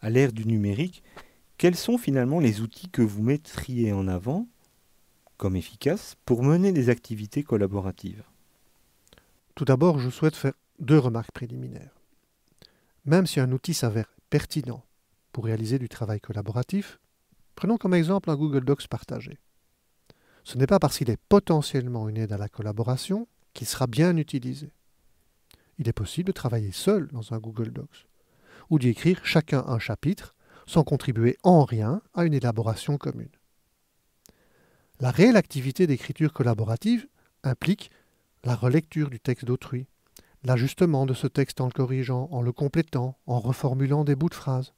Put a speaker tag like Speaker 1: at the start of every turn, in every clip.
Speaker 1: à l'ère du numérique, quels sont finalement les outils que vous mettriez en avant comme efficaces pour mener des activités collaboratives?
Speaker 2: Tout d'abord, je souhaite faire deux remarques préliminaires. Même si un outil s'avère pertinent pour réaliser du travail collaboratif, prenons comme exemple un Google Docs partagé. Ce n'est pas parce qu'il est potentiellement une aide à la collaboration qu'il sera bien utilisé. Il est possible de travailler seul dans un Google Docs, ou d'y écrire chacun un chapitre sans contribuer en rien à une élaboration commune. La réelle activité d'écriture collaborative implique la relecture du texte d'autrui, l'ajustement de ce texte en le corrigeant, en le complétant, en reformulant des bouts de phrases.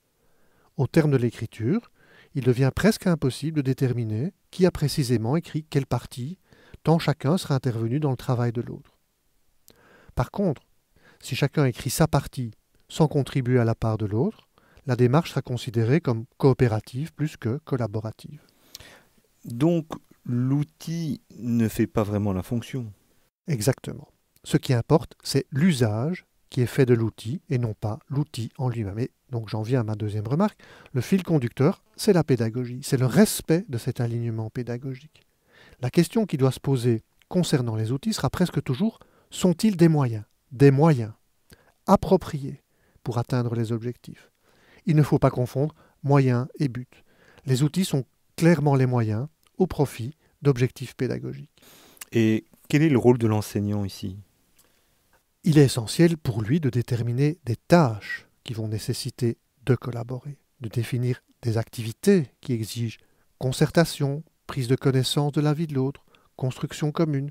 Speaker 2: Au terme de l'écriture, il devient presque impossible de déterminer qui a précisément écrit quelle partie, tant chacun sera intervenu dans le travail de l'autre. Par contre, si chacun écrit sa partie sans contribuer à la part de l'autre, la démarche sera considérée comme coopérative plus que collaborative.
Speaker 1: Donc, l'outil ne fait pas vraiment la fonction.
Speaker 2: Exactement. Ce qui importe, c'est l'usage qui est fait de l'outil et non pas l'outil en lui-même. Et donc j'en viens à ma deuxième remarque. Le fil conducteur, c'est la pédagogie, c'est le respect de cet alignement pédagogique. La question qui doit se poser concernant les outils sera presque toujours: sont-ils des moyens? Des moyens appropriés pour atteindre les objectifs. Il ne faut pas confondre moyens et but. Les outils sont clairement les moyens au profit d'objectifs pédagogiques.
Speaker 1: Et quel est le rôle de l'enseignant ici?
Speaker 2: Il est essentiel pour lui de déterminer des tâches qui vont nécessiter de collaborer, de définir des activités qui exigent concertation, prise de connaissance de la vie de l'autre, construction commune.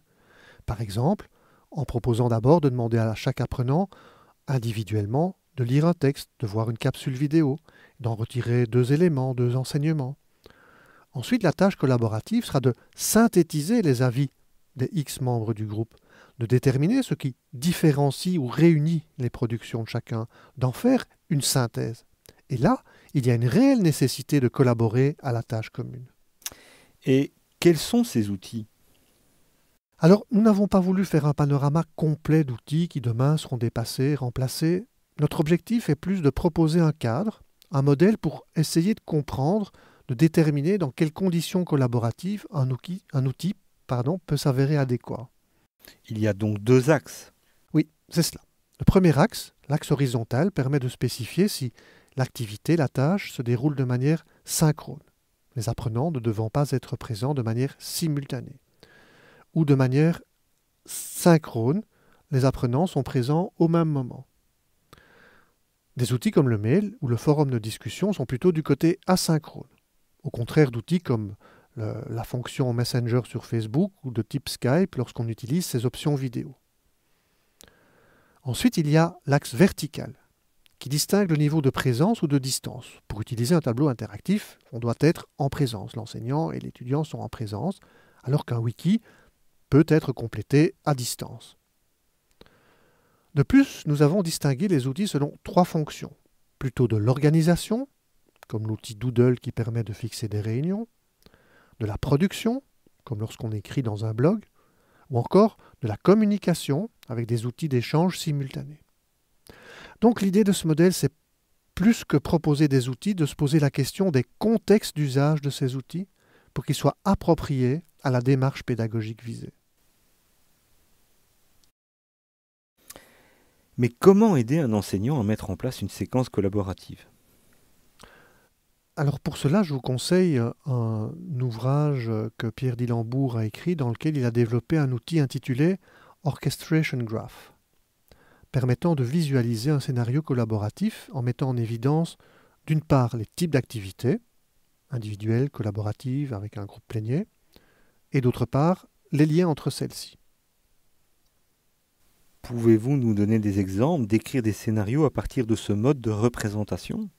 Speaker 2: Par exemple, en proposant d'abord de demander à chaque apprenant individuellement de lire un texte, de voir une capsule vidéo, d'en retirer 2 éléments, 2 enseignements. Ensuite, la tâche collaborative sera de synthétiser les avis des X membres du groupe, de déterminer ce qui différencie ou réunit les productions de chacun, d'en faire une synthèse. Et là, il y a une réelle nécessité de collaborer à la tâche commune.
Speaker 1: Et quels sont ces outils?
Speaker 2: Alors, nous n'avons pas voulu faire un panorama complet d'outils qui demain seront dépassés, remplacés. Notre objectif est plus de proposer un cadre, un modèle pour essayer de comprendre, de déterminer dans quelles conditions collaboratives un outil peut s'avérer adéquat.
Speaker 1: Il y a donc deux axes.
Speaker 2: Oui, c'est cela. Le premier axe, l'axe horizontal, permet de spécifier si l'activité, la tâche, se déroule de manière synchrone, les apprenants ne devant pas être présents de manière simultanée. Ou de manière synchrone, les apprenants sont présents au même moment. Des outils comme le mail ou le forum de discussion sont plutôt du côté asynchrone, au contraire d'outils comme la fonction Messenger sur Facebook ou de type Skype lorsqu'on utilise ces options vidéo. Ensuite, il y a l'axe vertical, qui distingue le niveau de présence ou de distance. Pour utiliser un tableau interactif, on doit être en présence. L'enseignant et l'étudiant sont en présence, alors qu'un wiki peut être complété à distance. De plus, nous avons distingué les outils selon 3 fonctions. Plutôt de l'organisation, comme l'outil Doodle qui permet de fixer des réunions, de la production, comme lorsqu'on écrit dans un blog, ou encore de la communication avec des outils d'échange simultanés. Donc l'idée de ce modèle, c'est plus que proposer des outils, de se poser la question des contextes d'usage de ces outils pour qu'ils soient appropriés à la démarche pédagogique visée.
Speaker 1: Mais comment aider un enseignant à mettre en place une séquence collaborative?
Speaker 2: Alors pour cela, je vous conseille un ouvrage que Pierre Dillembourg a écrit dans lequel il a développé un outil intitulé Orchestration Graph, permettant de visualiser un scénario collaboratif en mettant en évidence d'une part les types d'activités, individuelles, collaboratives, avec un groupe plénier, et d'autre part les liens entre celles-ci.
Speaker 1: Pouvez-vous nous donner des exemples, décrire des scénarios à partir de ce mode de représentation?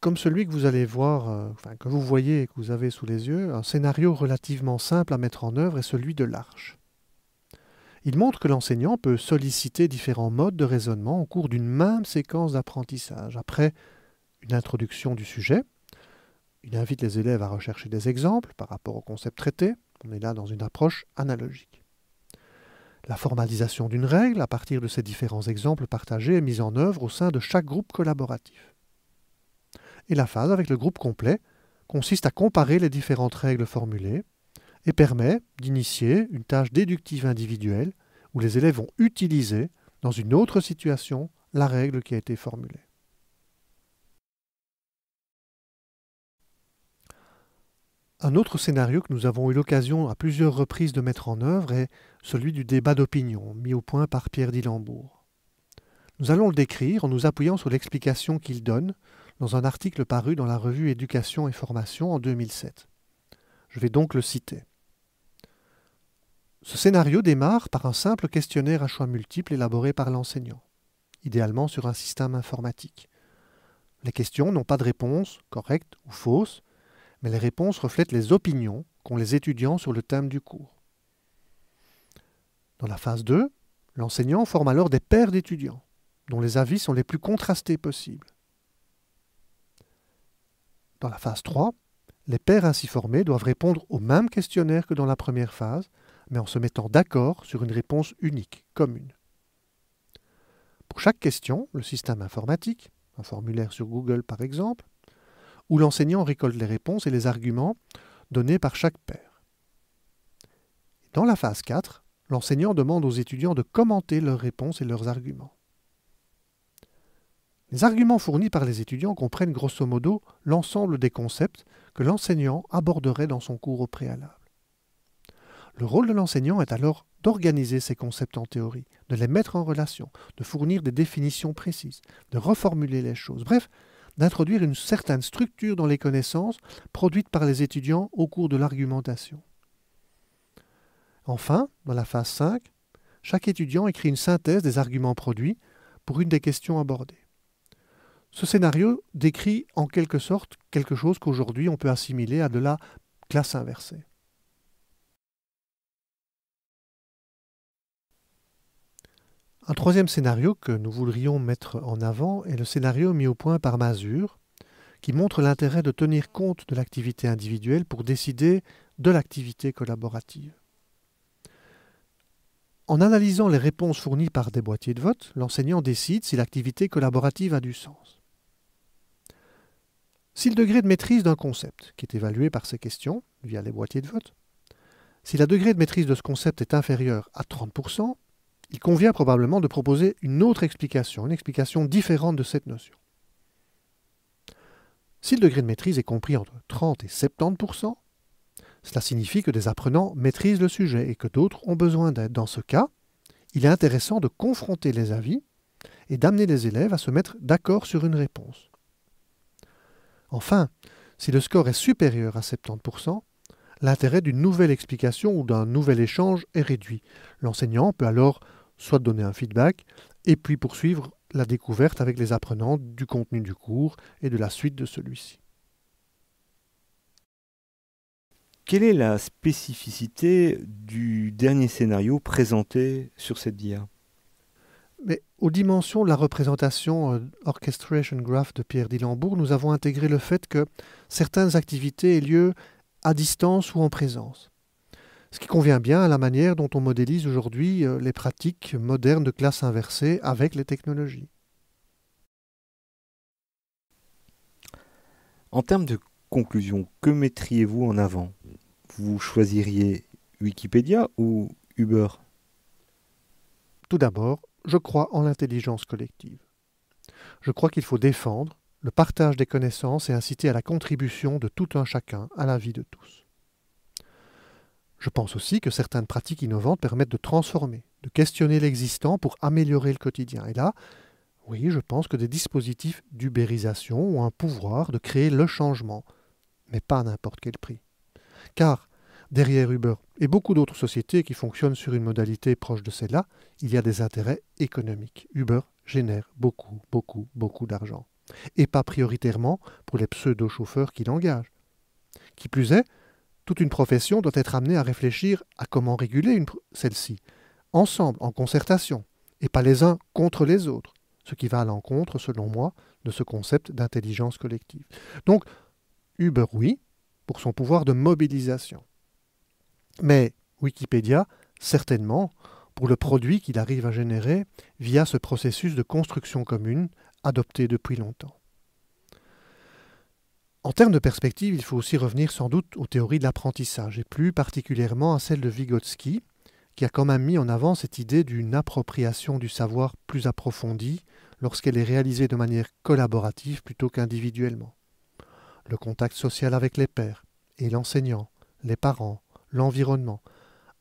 Speaker 2: Comme celui que vous allez voir, que vous voyez et que vous avez sous les yeux, un scénario relativement simple à mettre en œuvre est celui de l'arche. Il montre que l'enseignant peut solliciter différents modes de raisonnement au cours d'une même séquence d'apprentissage. Après une introduction du sujet, il invite les élèves à rechercher des exemples par rapport au concept traité. On est là dans une approche analogique. La formalisation d'une règle à partir de ces différents exemples partagés est mise en œuvre au sein de chaque groupe collaboratif. Et la phase avec le groupe complet consiste à comparer les différentes règles formulées et permet d'initier une tâche déductive individuelle où les élèves vont utiliser, dans une autre situation, la règle qui a été formulée. Un autre scénario que nous avons eu l'occasion à plusieurs reprises de mettre en œuvre est celui du débat d'opinion, mis au point par Pierre Dillembourg. Nous allons le décrire en nous appuyant sur l'explication qu'il donne dans un article paru dans la revue Éducation et Formation en 2007. Je vais donc le citer. Ce scénario démarre par un simple questionnaire à choix multiples élaboré par l'enseignant, idéalement sur un système informatique. Les questions n'ont pas de réponse correcte ou fausse, mais les réponses reflètent les opinions qu'ont les étudiants sur le thème du cours. Dans la phase 2, l'enseignant forme alors des paires d'étudiants, dont les avis sont les plus contrastés possibles. Dans la phase 3, les paires ainsi formées doivent répondre au même questionnaire que dans la première phase, mais en se mettant d'accord sur une réponse unique, commune. Pour chaque question, le système informatique, un formulaire sur Google par exemple, où l'enseignant récolte les réponses et les arguments donnés par chaque paire. Dans la phase 4, l'enseignant demande aux étudiants de commenter leurs réponses et leurs arguments. Les arguments fournis par les étudiants comprennent grosso modo l'ensemble des concepts que l'enseignant aborderait dans son cours au préalable. Le rôle de l'enseignant est alors d'organiser ces concepts en théorie, de les mettre en relation, de fournir des définitions précises, de reformuler les choses, bref, d'introduire une certaine structure dans les connaissances produites par les étudiants au cours de l'argumentation. Enfin, dans la phase 5, chaque étudiant écrit une synthèse des arguments produits pour une des questions abordées. Ce scénario décrit en quelque sorte quelque chose qu'aujourd'hui on peut assimiler à de la classe inversée. Un troisième scénario que nous voudrions mettre en avant est le scénario mis au point par Mazur, qui montre l'intérêt de tenir compte de l'activité individuelle pour décider de l'activité collaborative. En analysant les réponses fournies par des boîtiers de vote, l'enseignant décide si l'activité collaborative a du sens. Si le degré de maîtrise d'un concept, qui est évalué par ces questions, via les boîtiers de vote, si le degré de maîtrise de ce concept est inférieur à 30%, il convient probablement de proposer une autre explication, une explication différente de cette notion. Si le degré de maîtrise est compris entre 30 et 70%, cela signifie que des apprenants maîtrisent le sujet et que d'autres ont besoin d'aide. Dans ce cas, il est intéressant de confronter les avis et d'amener les élèves à se mettre d'accord sur une réponse. Enfin, si le score est supérieur à 70%, l'intérêt d'une nouvelle explication ou d'un nouvel échange est réduit. L'enseignant peut alors soit donner un feedback et puis poursuivre la découverte avec les apprenants du contenu du cours et de la suite de celui-ci.
Speaker 1: Quelle est la spécificité du dernier scénario présenté sur cette dia?
Speaker 2: Mais aux dimensions de la représentation Orchestration Graph de Pierre Dillembourg, nous avons intégré le fait que certaines activités aient lieu à distance ou en présence. Ce qui convient bien à la manière dont on modélise aujourd'hui les pratiques modernes de classe inversée avec les technologies.
Speaker 1: En termes de conclusion, que mettriez-vous en avant? Vous choisiriez Wikipédia ou Uber?
Speaker 2: Tout d'abord, je crois en l'intelligence collective. Je crois qu'il faut défendre le partage des connaissances et inciter à la contribution de tout un chacun à la vie de tous. Je pense aussi que certaines pratiques innovantes permettent de transformer, de questionner l'existant pour améliorer le quotidien. Et là, oui, je pense que des dispositifs d'ubérisation ont un pouvoir de créer le changement, mais pas à n'importe quel prix. Car derrière Uber et beaucoup d'autres sociétés qui fonctionnent sur une modalité proche de celle-là, il y a des intérêts économiques. Uber génère beaucoup d'argent. Et pas prioritairement pour les pseudo-chauffeurs qui l'engagent. Qui plus est, toute une profession doit être amenée à réfléchir à comment réguler celle-ci, ensemble, en concertation, et pas les uns contre les autres, ce qui va à l'encontre, selon moi, de ce concept d'intelligence collective. Donc, Uber, oui, pour son pouvoir de mobilisation. Mais Wikipédia, certainement, pour le produit qu'il arrive à générer via ce processus de construction commune adopté depuis longtemps. En termes de perspective, il faut aussi revenir sans doute aux théories de l'apprentissage, et plus particulièrement à celle de Vygotsky, qui a quand même mis en avant cette idée d'une appropriation du savoir plus approfondie lorsqu'elle est réalisée de manière collaborative plutôt qu'individuellement. Le contact social avec les pairs et l'enseignant, les parents, l'environnement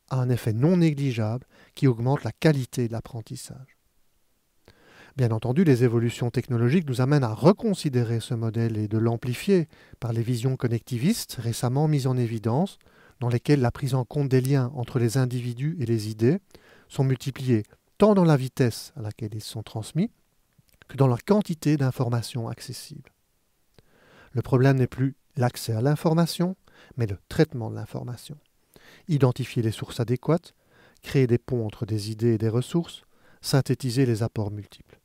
Speaker 2: a un effet non négligeable qui augmente la qualité de l'apprentissage. Bien entendu, les évolutions technologiques nous amènent à reconsidérer ce modèle et de l'amplifier par les visions connectivistes récemment mises en évidence, dans lesquelles la prise en compte des liens entre les individus et les idées sont multipliées tant dans la vitesse à laquelle ils sont transmis que dans la quantité d'informations accessibles. Le problème n'est plus l'accès à l'information, mais le traitement de l'information. Identifier les sources adéquates, créer des ponts entre des idées et des ressources, synthétiser les apports multiples.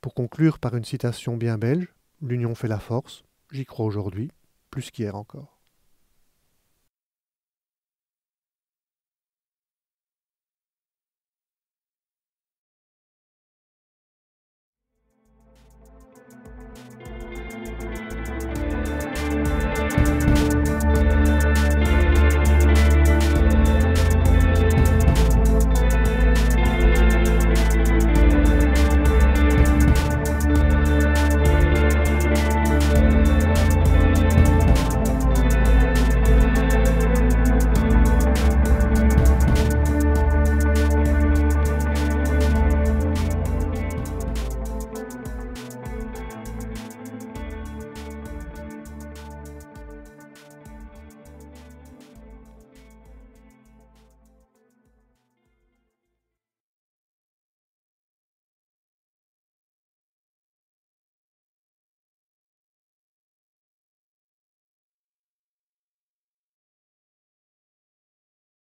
Speaker 2: Pour conclure par une citation bien belge, l'union fait la force, j'y crois aujourd'hui, plus qu'hier encore.